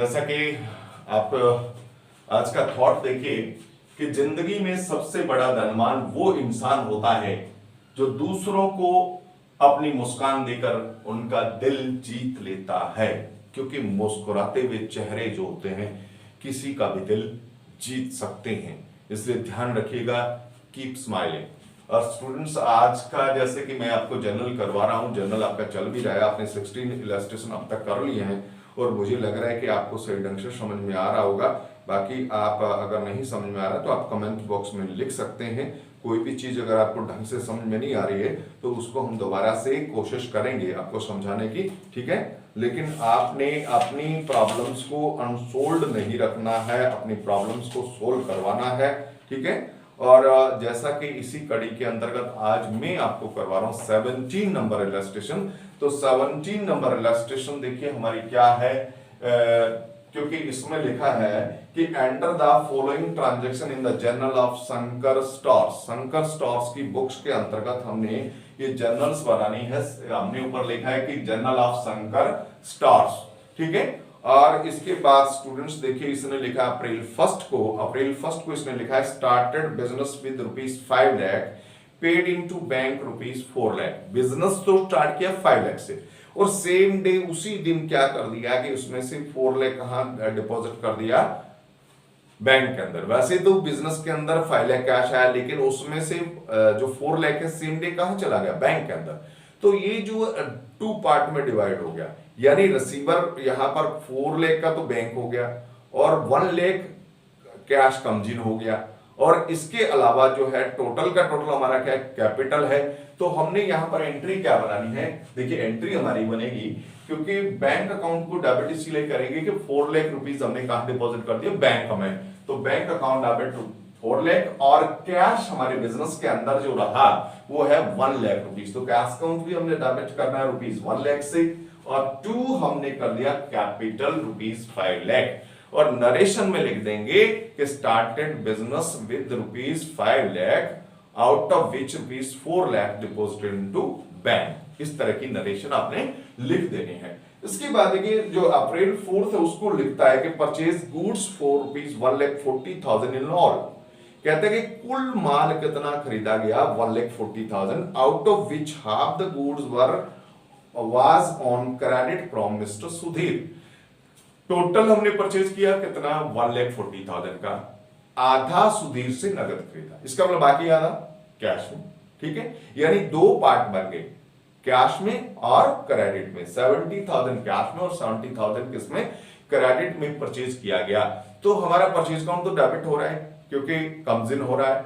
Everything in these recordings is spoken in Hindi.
जैसा कि आप आज का थॉट देखिए कि जिंदगी में सबसे बड़ा धनवान वो इंसान होता है जो दूसरों को अपनी मुस्कान देकर उनका दिल जीत लेता है, क्योंकि मुस्कुराते हुए चेहरे जो होते हैं किसी का भी दिल जीत सकते हैं। इसलिए ध्यान रखिएगा, कीप स्माइलिंग। और स्टूडेंट्स, आज का जैसे कि मैं आपको जर्नल करवा रहा हूं, जर्नल आपका चल भी रहा है, आपने 16 इलस्ट्रेशन अब तक कर लिए हैं और मुझे लग रहा है कि आपको सही ढंग से समझ में आ रहा होगा। बाकी आप अगर नहीं समझ में आ रहा तो आप कमेंट बॉक्स में लिख सकते हैं। कोई भी चीज अगर आपको ढंग से समझ में नहीं आ रही है तो उसको हम दोबारा से कोशिश करेंगे आपको समझाने की, ठीक है। लेकिन आपने अपनी प्रॉब्लम्स को अनसोल्ड नहीं रखना है, अपनी प्रॉब्लम्स को सोल्व करवाना है, ठीक है। और जैसा कि इसी कड़ी के अंतर्गत आज मैं आपको करवा रहा हूं 17 नंबर इलस्ट्रेशन। तो 17 नंबर इलस्ट्रेशन देखिए हमारी क्या है, क्योंकि इसमें लिखा है कि enter the following transaction in the journal of Shankar stores. Shankar stores की बुक्स के अंतर्गत हमने ये जर्नल्स बनानी है। हमने ऊपर लिखा है कि जर्नल ऑफ शंकर स्टोर्स, ठीक है। और इसके बाद स्टूडेंट्स देखिए इसने लिखा अप्रैल फर्स्ट को इसने लिखा है started business with ₹5 lakh, paid into bank ₹4 lakh. Business तो स्टार्ट किया 5 लाख से और सेम डे उसी दिन क्या कर दिया कि उसमें से 4 लाख कहां डिपॉजिट कर दिया, बैंक के अंदर। वैसे तो बिजनेस के अंदर 5 लाख कैश आया, लेकिन उसमें से जो 4 लाख है सेम डे कहां चला गया, बैंक के अंदर। तो ये जो 2 पार्ट में डिवाइड हो गया, यानी रिसीवर यहां पर 4 लाख का तो बैंक हो गया और 1 लाख कैश कमजिन हो गया। और इसके अलावा जो है टोटल का टोटल हमारा क्या कैपिटल है। तो हमने यहां पर एंट्री क्या बनानी है, देखिए एंट्री हमारी बनेगी, क्योंकि बैंक अकाउंट को डेबिट इसलिए करेंगे कि 4 लाख रुपीस हमने कहां डिपॉजिट कर दिया, बैंक में। तो बैंक अकाउंट डेबिट 4 लाख और कैश हमारे बिजनेस के अंदर जो रहा वो है 1 लाख रुपीस। तो कैश अकाउंट भी हमने डेबिट करना है ₹1 लाख से, और 2 हमने कर दिया कैपिटल ₹5 लाख। और नरेशन में लिख देंगे कि started business with ₹5 lakh out of which ₹4 lakh deposited into bank. इस तरह की नरेशन आपने लिख देनी है। इसके बाद देखिए जो अप्रैल 4 है उसको लिखता है कि purchase goods for ₹1,40,000 in all. कहते हैं कि कुल माल कितना खरीदा गया 1,40,000, out of which half the goods was on credit from mister Sudhir. Total हमने परचेज किया कितना 1,40,000 का, आधा सुधीर से नगद खरीदा, इसका मतलब बाकी आधा कैश में, ठीक है। यानी 2 पार्ट बन गए, कैश में और क्रेडिट में। 70,000 कैश में और 70,000 किसमें, क्रेडिट में परचेज किया गया। तो हमारा परचेज काउंट तो डेबिट हो रहा है क्योंकि कमजिन हो रहा है,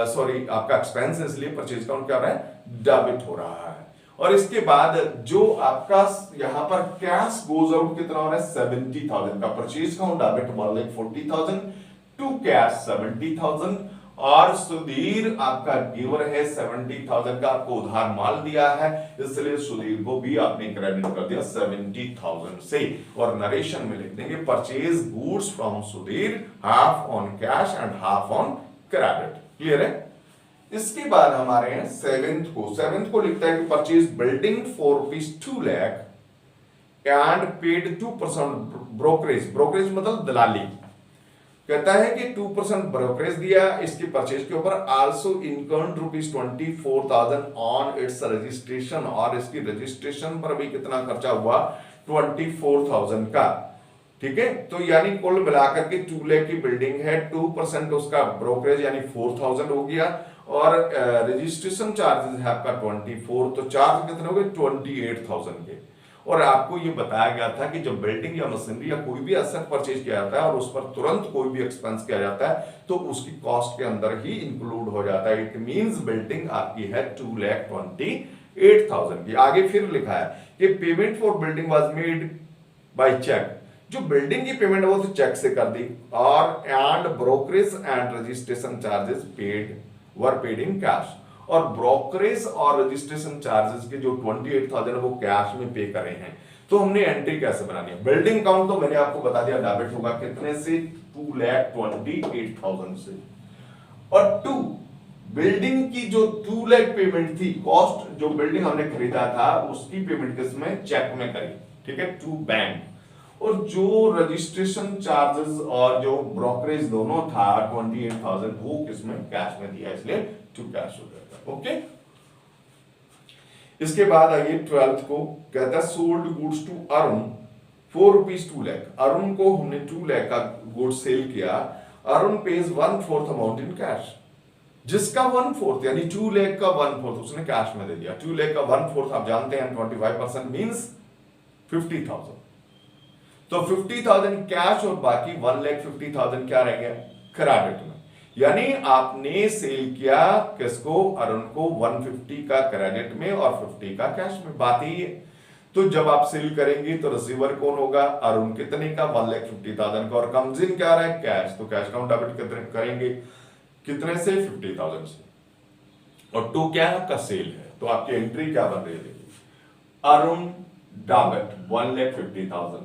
सॉरी आपका एक्सपेंस, इसलिए परचेज काउंट क्या हो रहा है, डेबिट हो रहा है। और इसके बाद जो आपका यहां पर कैश गोज आउट कितना हो रहा है 70,000 का। Purchase count debit 1,40,000 to cash 70,000, और सुधीर आपका गिवर है 70,000 का, आपको उधार माल दिया है, इसलिए सुधीर को भी आपने क्रेडिट कर दिया 70,000 से। और नरेशन में लिख देंगे purchase goods from Sudhir half on cash and half on credit. Clear है। इसके बाद हमारे हैं 7th को लिखता है कि purchase building for ₹2 lakh and paid 2% brokerage. Brokerage मतलब दलाली। कहता है कि 2% ब्रोकरेज दिया इसकी परचेज के ऊपर, also incurred ₹24,000 on it's registration, और इसकी रजिस्ट्रेशन पर भी कितना खर्चा हुआ 24,000 का, ठीक है। तो यानी कुल मिलाकर के 2 लाख की बिल्डिंग है, 2% उसका ब्रोकरेज यानी 4,000 हो गया, और रजिस्ट्रेशन चार्जेस है आपका 24, तो चार्ज कितने हो गए 28,000 के। और आपको ये बताया गया था कि जब बिल्डिंग या मशीनरी या कोई भी एसेट परचेज किया जाता है और उस पर तुरंत कोई भी एक्सपेंस किया जाता है तो उसकी कॉस्ट के अंदर ही इंक्लूड हो जाता है। इट मींस बिल्डिंग आपकी है 2,28,000 की। आगे फिर लिखा है कि payment for building was made by cheque. जो बिल्डिंग की पेमेंट है वो तो चेक से कर दी, और and brokerage and registration charges were paid in cash. और ब्रोकरेज और रजिस्ट्रेशन चार्जेस के जो 28,000 वो कैश में पे करे हैं। तो हमने एंट्री कैसे बनानी है, बिल्डिंग काउंट तो मैंने आपको बता दिया डेबिट होगा कितने से 2,28,000 से, और 2 बिल्डिंग की जो 2 लाख पेमेंट थी, कॉस्ट जो बिल्डिंग हमने खरीदा था उसकी पेमेंट किसमें, चेक में करी, ठीक है, टू बैंक। और जो रजिस्ट्रेशन चार्जेस और जो ब्रोकरेज दोनों था 28,000 वो किसमें कैश में दिया, इसलिए टू कैश हो जाएगा। ओके, इसके बाद आइए 12th को, कहता है sold goods to Arun ₹4 Arun को हमने 2 लाख का गुड्स सेल किया। Arun pays 1/4 amount in cash, जिसका 1/4 यानी 2 लाख का 1/4 उसने कैश में दे दिया। 2 लाख का 1/4 आप जानते हैं 25% मींस 50,000। तो 50,000 कैश और बाकी 1,50,000 क्या रह गया क्रेडिट में। यानी आपने सेल किया किसको, अरुण को 150 का क्रेडिट में और 50 का कैश में। बात ही है। तो जब आप सेल करेंगे तो रिसीवर कौन होगा, अरुण कितने का 1,50,000 का, और कम्स इन क्या रहा है कैश, तो कैश काउंट डेबिट कितने करेंगे, कितने से 50,000 से, और टू क्या है आपका सेल है। तो आपकी एंट्री क्या बन रही है, Arun debit 1,50,000,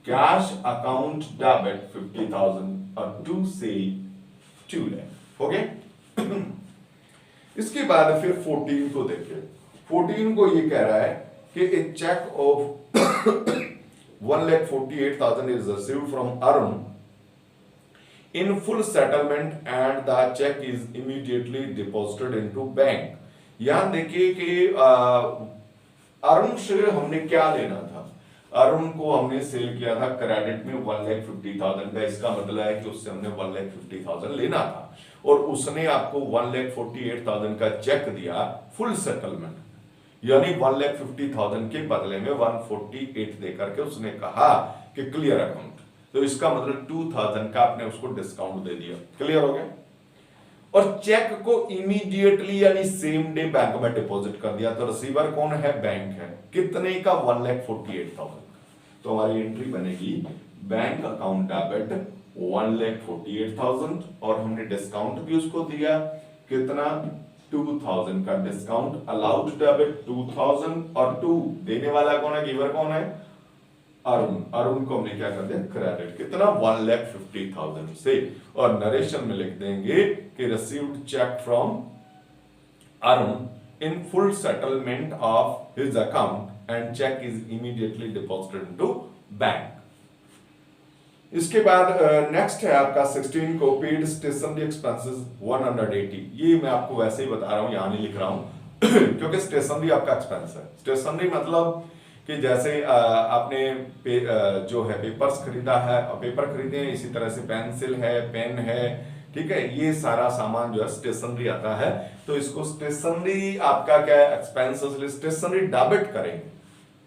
cash account debit 50,000 और टू सेल 2 लाख। ओके, इसके बाद फिर 14 को देखिए। 14 को ये कह रहा है कि a check of 1,48,000 is received from Arun in full settlement and the check is immediately deposited into bank। यहां देखिए कि अरुण से हमने क्या लेना था, अरुण को हमने सेल किया था क्रेडिट में 1,50,000 का। इसका मतलब है कि उससे हमने 1,50,000 लेना था और उसने आपको 1,48,000 का चेक दिया फुल सेटलमेंट, यानी 1,50,000 के बदले में 148 देकर के उसने कहा कि क्लियर अकाउंट। तो इसका मतलब 2,000 का आपने उसको डिस्काउंट दे दिया। क्लियर हो गया। और चेक को इमीडिएटली यानी सेम डे बैंक में डिपॉजिट कर दिया। तो रिसीवर कौन है, बैंक है। कितने का, 1,48,000 का। तो हमारी एंट्री बनेगी बैंक अकाउंट डेबिट 1,48,000 और हमने डिस्काउंट भी उसको दिया कितना, 2,000 का डिस्काउंट। अलाउड डेबिट 2,000 और 2 देने वाला कौन है, गिवर कौन है, अरुण। अरुण को हमने क्या कर दिया क्रेडिट, कितना 1,50,000 से। और नरेशन में लिख देंगे कि received cheque from Arun in full settlement of his account and cheque is immediately deposited into bank. इसके बाद नेक्स्ट है आपका 16 को पेड स्टेशनरी एक्सपेंसेस 180। ये मैं आपको वैसे ही बता रहा हूं, यहां नहीं लिख रहा हूं क्योंकि स्टेशनरी आपका एक्सपेंस है। स्टेशनरी मतलब कि जैसे आपने जो है पेपर्स खरीदा है, पेपर खरीदे हैं, इसी तरह से पेंसिल है, पेन है, ठीक है, ये सारा सामान जो है स्टेशनरी आता है। तो इसको स्टेशनरी आपका क्या है एक्सपेंसेस, स्टेशनरी डेबिट करेंगे,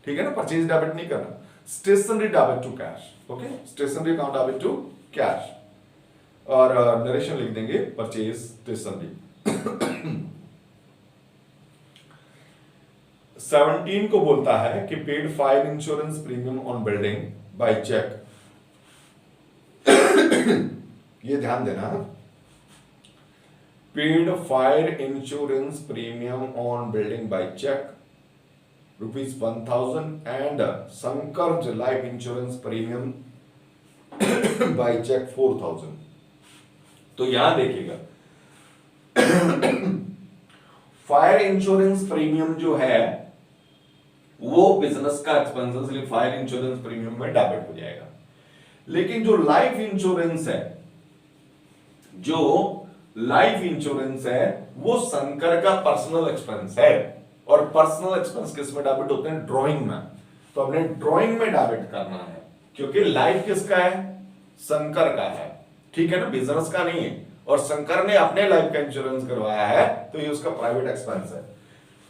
ठीक है ना, परचेज डेबिट नहीं करना, stationery debit to cash. Okay, stationery account debit to cash और नरेशन लिख देंगे परचेज स्टेशनरी। 17 को बोलता है कि paid fire insurance premium on building by cheque. ये ध्यान देना, paid fire insurance premium on building by cheque ₹1,000 and संकर्ज life insurance premium by cheque 4,000। तो यहां देखिएगा फायर इंश्योरेंस प्रीमियम जो है वो बिजनेस का एक्सपेंसेस, इसलिए फायर इंश्योरेंस प्रीमियम में डेबिट हो जाएगा। लेकिन जो लाइफ इंश्योरेंस है, जो लाइफ इंश्योरेंस है वो शंकर का पर्सनल एक्सपेंस है और पर्सनल एक्सपेंस किस में डेबिट होते हैं, ड्राइंग में। तो हमने ड्राइंग में डेबिट करना है क्योंकि लाइफ किसका है, शंकर का है, ठीक है ना, बिजनेस का नहीं है। और शंकर ने अपने लाइफ का इंश्योरेंस करवाया है तो ये उसका प्राइवेट एक्सपेंस है।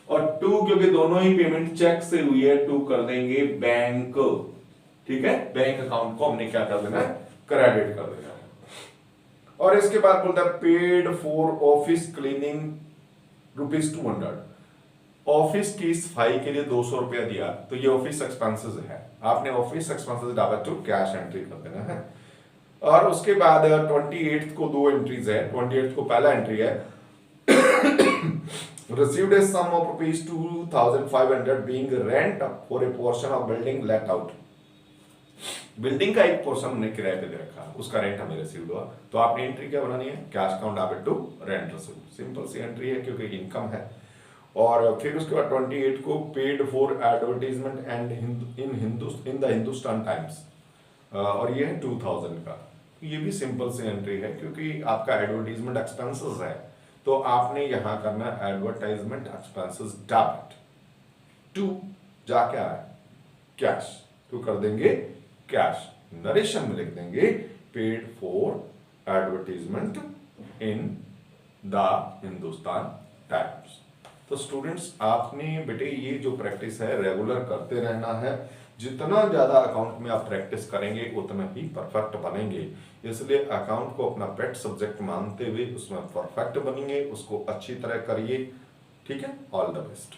और 2 क्योंकि दोनों ही पेमेंट चेक से हुई है, 2 कर देंगे बैंक, ठीक है, बैंक अकाउंट को हमने क्या कर देना है, क्रेडिट कर देना है। और इसके बाद बोलता है paid for office cleaning ₹200। Office की सफाई के लिए 200 रुपया दिया, तो ये ऑफिस एक्सपेंसेस है। आपने office expenses debit to cash entry कर देना है। और उसके बाद 28 को 2 एंट्रीज है। 28 को पहला एंट्री है received a sum of ₹2,500 being rent for a portion of building let out। Building का एक पोर्शन हमने किराए पे दे रखा, उसका रेंट हमें रिसीव हुआ। तो आपने एंट्री क्या बनानी है, cash account debit to rent receive. Simple सी एंट्री है क्योंकि इनकम है। और फिर उसके बाद 28 को paid for advertisement and in the Hindustan times. और ये है 2000 का। ये भी सिंपल सी एंट्री है क्योंकि आपका एडवर्टीजमेंट एक्सपेंसेस है, तो आपने यहां करना है एडवर्टाइजमेंट एक्सपेंसेस डेबिट टू जा क्या है कैश, तो कर देंगे कैश। नरेशन में लिख देंगे paid for advertisement in the Hindustan times. तो स्टूडेंट्स आपने बेटे ये जो प्रैक्टिस है रेगुलर करते रहना है। जितना ज्यादा अकाउंट में आप प्रैक्टिस करेंगे उतना ही परफेक्ट बनेंगे, इसलिए अकाउंट को अपना पेट सब्जेक्ट मानते हुए उसमें परफेक्ट बनिए, उसको अच्छी तरह करिए। ठीक है, ऑल द बेस्ट।